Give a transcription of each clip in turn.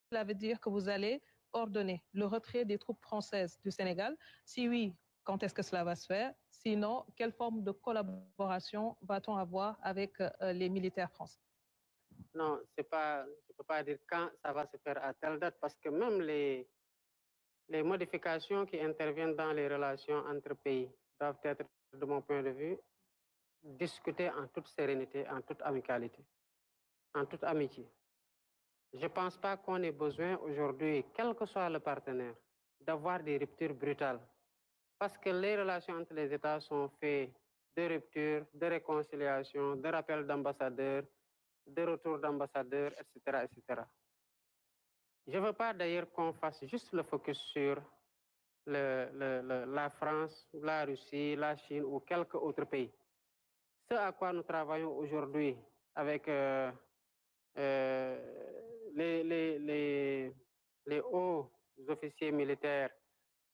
cela veut dire que vous allez ordonner le retrait des troupes françaises du Sénégal? Si oui, quand est-ce que cela va se faire? Sinon, quelle forme de collaboration va-t-on avoir avec les militaires français? Non, c'est pas, je ne peux pas dire quand ça va se faire à telle date, parce que même les modifications qui interviennent dans les relations entre pays doivent être, de mon point de vue, discutées en toute sérénité, en toute amicalité, en toute amitié. Je ne pense pas qu'on ait besoin aujourd'hui, quel que soit le partenaire, d'avoir des ruptures brutales. Parce que les relations entre les États sont faites de ruptures, de réconciliation, de rappels d'ambassadeurs, de retour d'ambassadeurs, etc., etc. Je ne veux pas d'ailleurs qu'on fasse juste le focus sur la France, la Russie, la Chine ou quelques autres pays. Ce à quoi nous travaillons aujourd'hui avec les hauts officiers militaires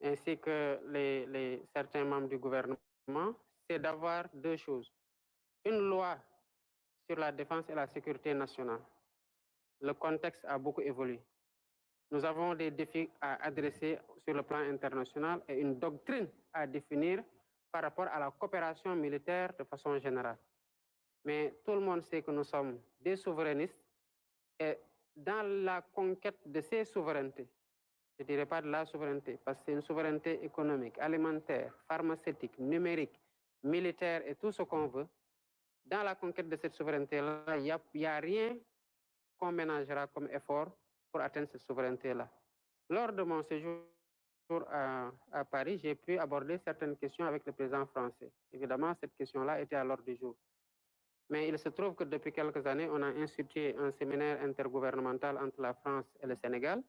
ainsi que certains membres du gouvernement, c'est d'avoir deux choses. Une loi sur la défense et la sécurité nationale. Le contexte a beaucoup évolué. Nous avons des défis à adresser sur le plan international et une doctrine à définir par rapport à la coopération militaire de façon générale. Mais tout le monde sait que nous sommes des souverainistes et dans la conquête de ces souverainetés, je ne dirais pas de la souveraineté, parce que c'est une souveraineté économique, alimentaire, pharmaceutique, numérique, militaire et tout ce qu'on veut. Dans la conquête de cette souveraineté-là, il n'y a rien qu'on ménagera comme effort pour atteindre cette souveraineté-là. Lors de mon séjour à Paris, j'ai pu aborder certaines questions avec le président français. Évidemment, cette question-là était à l'ordre du jour. Mais il se trouve que depuis quelques années, on a institué un séminaire intergouvernemental entre la France et le Sénégal.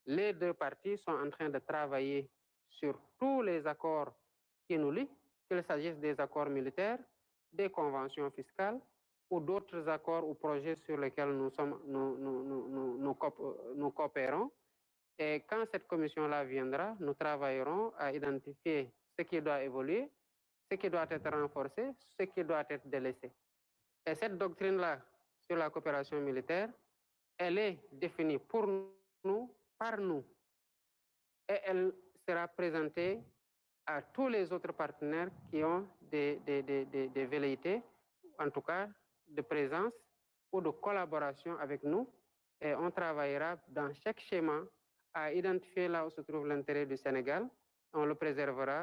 Les deux parties sont en train de travailler sur tous les accords qui nous lient, qu'il s'agisse des accords militaires, des conventions fiscales ou d'autres accords ou projets sur lesquels nous coopérons. Et quand cette commission-là viendra, nous travaillerons à identifier ce qui doit évoluer, ce qui doit être renforcé, ce qui doit être délaissé. Et cette doctrine-là sur la coopération militaire, elle est définie pour nous, par nous. Et elle sera présentée à tous les autres partenaires qui ont des velléités, en tout cas de présence ou de collaboration avec nous. Et on travaillera dans chaque schéma à identifier là où se trouve l'intérêt du Sénégal. On le préservera